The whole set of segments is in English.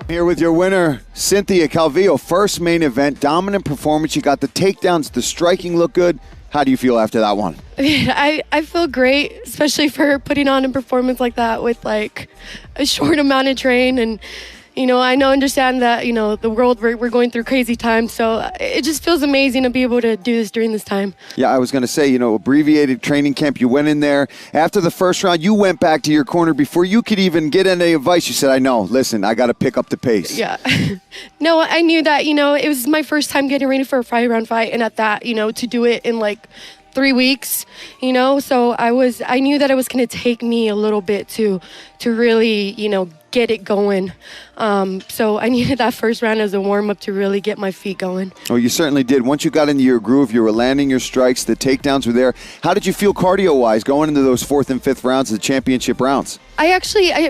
Here with your winner, Cynthia Calvillo. First main event, dominant performance. You got the takedowns, the striking looked good. How do you feel after that one? I feel great, especially for putting on a performance like that with like a short amount of train. And, you know, understand that, you know, the world, we're going through crazy times. So it just feels amazing to be able to do this during this time. Yeah, I was going to say, you know, abbreviated training camp, you went in there. After the first round, you went back to your corner before you could even get any advice. You said, I know, listen, I got to pick up the pace. Yeah. No, I knew that, you know, it was my first time getting ready for a 5-round fight. And at that, you know, to do it in like 3 weeks, you know, so I knew that it was going to take me a little bit to really, you know, get it going. So I needed that first round as a warm-up to really get my feet going. Oh, you certainly did. Once you got into your groove, you were landing your strikes, the takedowns were there. How did you feel cardio-wise going into those 4th and 5th rounds, the championship rounds? I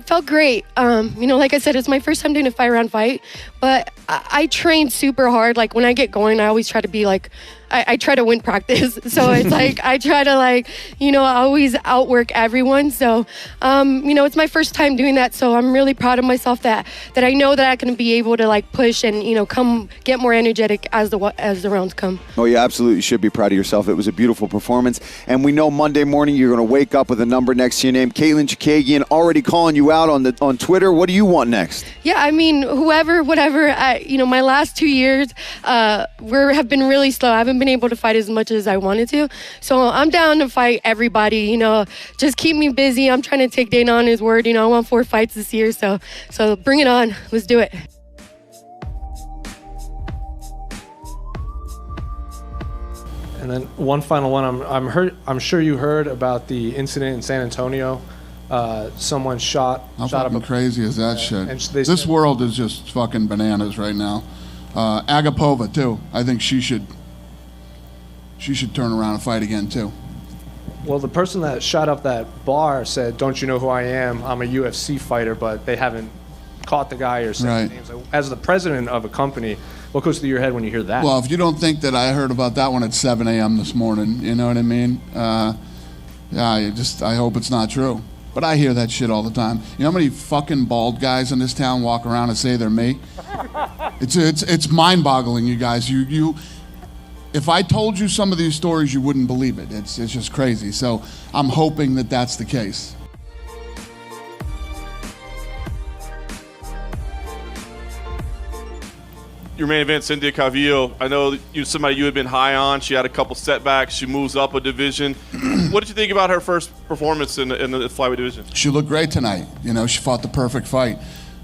felt great. You know, like I said, it's my first time doing a 5-round fight, but I trained super hard. Like when I get going, I always try to be like, I try to win practice. So it's like, I try to like, you know, always outwork everyone. So, you know, it's my first time doing that. So I'm really proud of myself that I know that I can be able to like push and, you know, come get more energetic as the rounds come. Oh, you absolutely should be proud of yourself. It was a beautiful performance. And we know Monday morning you're going to wake up with a number next to your name. Caitlin Chikagian already calling you out on Twitter. What do you want next? Yeah, I mean, whoever, whatever. You know, my last 2 years have been really slow. I haven't been able to fight as much as I wanted to. So I'm down to fight everybody. You know, just keep me busy. I'm trying to take Dana on his word. You know, I want 4 fights this year. So bring it on. Let's do it. And then one final one. I'm sure you heard about the incident in San Antonio. Someone shot up. How crazy is that shit? This world is just fucking bananas right now. Agapova too. I think she should turn around and fight again too. Well, the person that shot up that bar said, "Don't you know who I am? I'm a UFC fighter," but they haven't caught the guy or said his name. So as the president of a company, what goes through your head when you hear that? Well, if you don't think that I heard about that one at 7 a.m. this morning, you know what I mean? I hope it's not true. But I hear that shit all the time. You know how many fucking bald guys in this town walk around and say they're me? It's mind-boggling, you guys. If I told you some of these stories, you wouldn't believe it. It's just crazy. So I'm hoping that that's the case. Your main event, Cynthia Calvillo, I know somebody you had been high on. She had a couple setbacks. She moves up a division. What did you think about her first performance in the flyweight division? She looked great tonight. You know, she fought the perfect fight.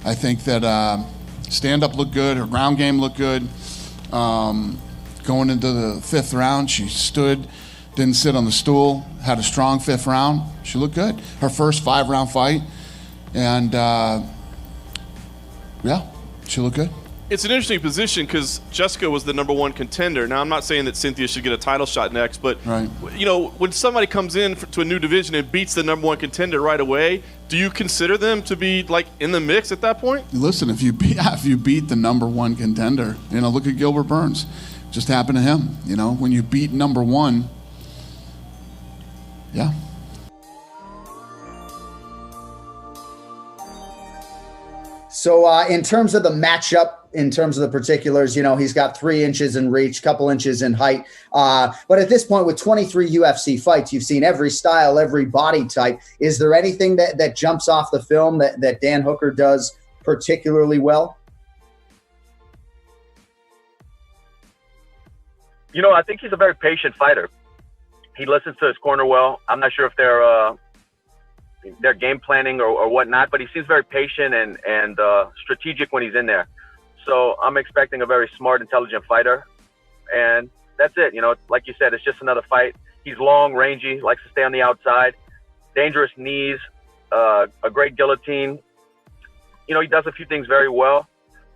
I think that stand-up looked good. Her ground game looked good. Going into the 5th round, she stood, didn't sit on the stool, had a strong 5th round. She looked good. Her first 5-round fight. And, yeah, she looked good. It's an interesting position because Jessica was the #1 contender. Now, I'm not saying that Cynthia should get a title shot next, but you know, when somebody comes in to a new division and beats the #1 contender right away, do you consider them to be like in the mix at that point? Listen, if you beat the #1 contender, you know, look at Gilbert Burns. Just happened to him. You know, when you beat #1, yeah. So in terms of the matchup, in terms of the particulars, you know, he's got 3 inches in reach, couple inches in height. But at this point, with 23 UFC fights, you've seen every style, every body type. Is there anything that jumps off the film that Dan Hooker does particularly well? You know, I think he's a very patient fighter. He listens to his corner well. I'm not sure if they're game planning or whatnot, but he seems very patient and strategic when he's in there. So I'm expecting a very smart, intelligent fighter. And that's it. You know, like you said, it's just another fight. He's long, rangy, likes to stay on the outside, dangerous knees, a great guillotine. You know, he does a few things very well,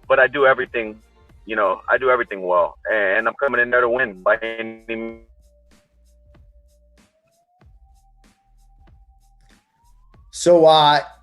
but I do everything, well. And I'm coming in there to win by any means. So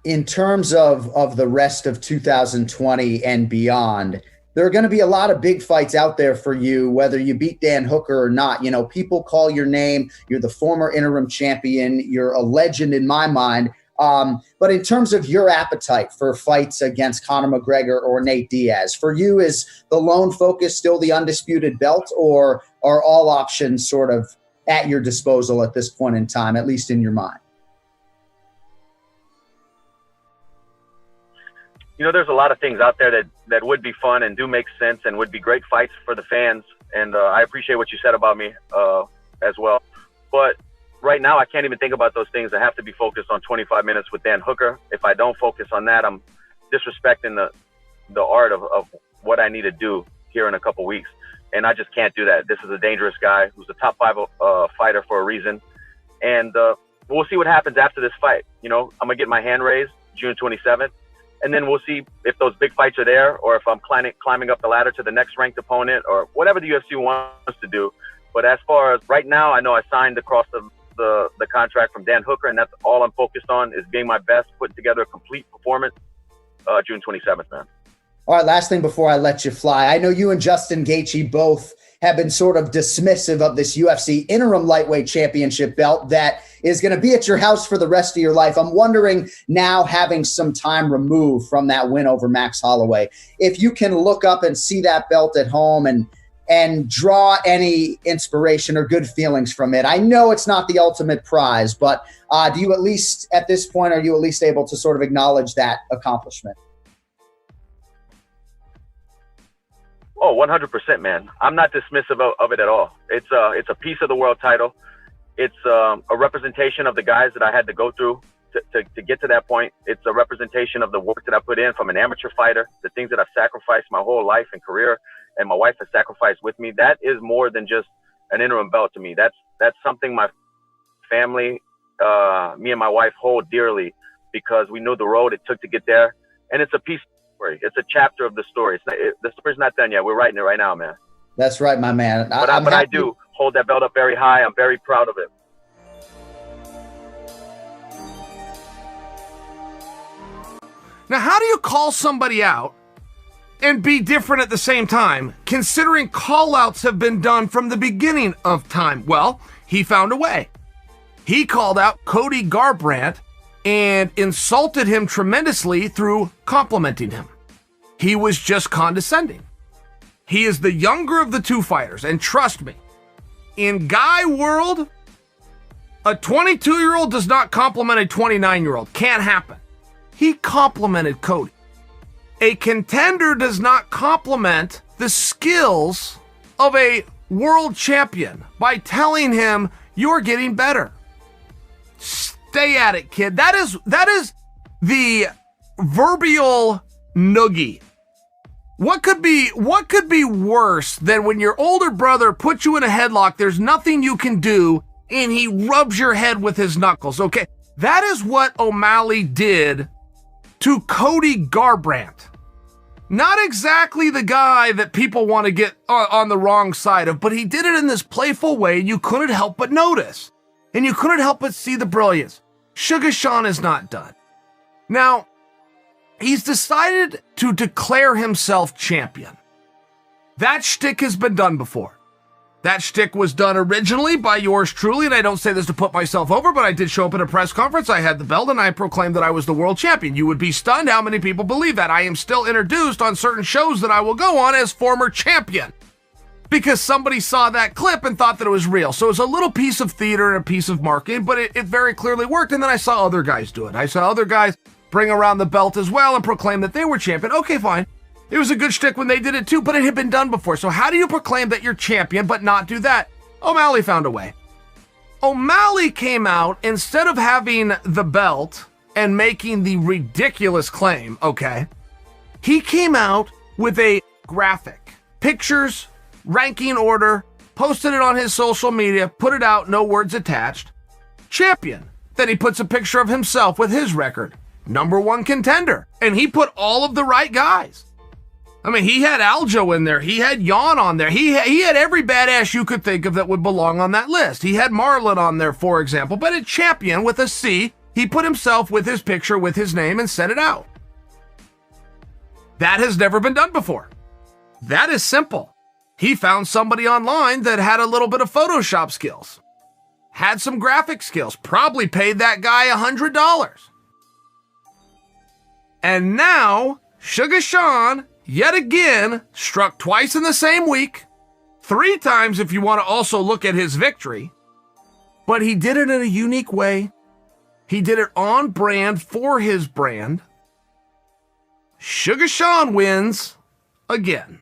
in terms of the rest of 2020 and beyond, there are going to be a lot of big fights out there for you, whether you beat Dan Hooker or not. You know, people call your name. You're the former interim champion. You're a legend in my mind. But in terms of your appetite for fights against Conor McGregor or Nate Diaz, for you, is the lone focus still the undisputed belt, or are all options sort of at your disposal at this point in time, at least in your mind? You know, there's a lot of things out there that would be fun and do make sense and would be great fights for the fans. And I appreciate what you said about me as well. But right now, I can't even think about those things. I have to be focused on 25 minutes with Dan Hooker. If I don't focus on that, I'm disrespecting the art of what I need to do here in a couple weeks. And I just can't do that. This is a dangerous guy who's a top 5 fighter for a reason. And we'll see what happens after this fight. You know, I'm going to get my hand raised June 27th. And then we'll see if those big fights are there, or if I'm climbing up the ladder to the next ranked opponent, or whatever the UFC wants to do. But as far as right now, I know I signed across the contract from Dan Hooker, and that's all I'm focused on, is being my best, putting together a complete performance June 27th, man. All right, last thing before I let you fly. I know you and Justin Gaethje both have been sort of dismissive of this UFC interim lightweight championship belt that is going to be at your house for the rest of your life. I'm wondering now, having some time removed from that win over Max Holloway, if you can look up and see that belt at home and draw any inspiration or good feelings from it. I know it's not the ultimate prize, but do you at least, at this point, are you at least able to sort of acknowledge that accomplishment? Oh, 100%, man. I'm not dismissive of it at all. It's a piece of the world title. It's a representation of the guys that I had to go through to get to that point. It's a representation of the work that I put in from an amateur fighter, the things that I've sacrificed my whole life and career, and my wife has sacrificed with me. That is more than just an interim belt to me. That's something my family, me and my wife hold dearly, because we know the road it took to get there. And it's a piece of the story. It's a chapter of the story. The story's not done yet. We're writing it right now, man. That's right, my man. But I do hold that belt up very high. I'm very proud of it. Now, how do you call somebody out and be different at the same time, considering call-outs have been done from the beginning of time? Well, he found a way. He called out Cody Garbrandt and insulted him tremendously through complimenting him. He was just condescending. He is the younger of the two fighters, and trust me, in guy world, a 22-year-old does not compliment a 29-year-old. Can't happen. He complimented Cody. A contender does not compliment the skills of a world champion by telling him you're getting better. Stay at it, kid. That is the proverbial noogie. What could be worse than when your older brother puts you in a headlock, there's nothing you can do, and he rubs your head with his knuckles, okay? That is what O'Malley did to Cody Garbrandt. Not exactly the guy that people want to get on the wrong side of, but he did it in this playful way, and you couldn't help but notice. And you couldn't help but see the brilliance. Sugar Sean is not done. Now, he's decided to declare himself champion. That shtick has been done before. That shtick was done originally by yours truly, and I don't say this to put myself over, but I did show up at a press conference. I had the belt, and I proclaimed that I was the world champion. You would be stunned how many people believe that. I am still introduced on certain shows that I will go on as former champion, because somebody saw that clip and thought that it was real. So it was a little piece of theater and a piece of marketing, but it very clearly worked. And then I saw other guys do it. I saw other guys bring around the belt as well and proclaim that they were champion. Okay, fine. It was a good shtick when they did it too, but it had been done before. So how do you proclaim that you're champion but not do that? O'Malley found a way. O'Malley came out, instead of having the belt and making the ridiculous claim, okay, he came out with a graphic, pictures, ranking order, posted it on his social media, put it out, no words attached. Champion. Then he puts a picture of himself with his record. #1 contender. And he put all of the right guys. I mean, he had Aljo in there. He had Jan on there. He had every badass you could think of that would belong on that list. He had Marlon on there, for example. But at champion with a C, he put himself with his picture, with his name, and sent it out. That has never been done before. That is simple. He found somebody online that had a little bit of Photoshop skills, had some graphic skills, probably paid that guy $100. And now, Sugar Sean, yet again, struck twice in the same week, 3 times if you want to also look at his victory. But he did it in a unique way. He did it on brand for his brand. Sugar Sean wins again.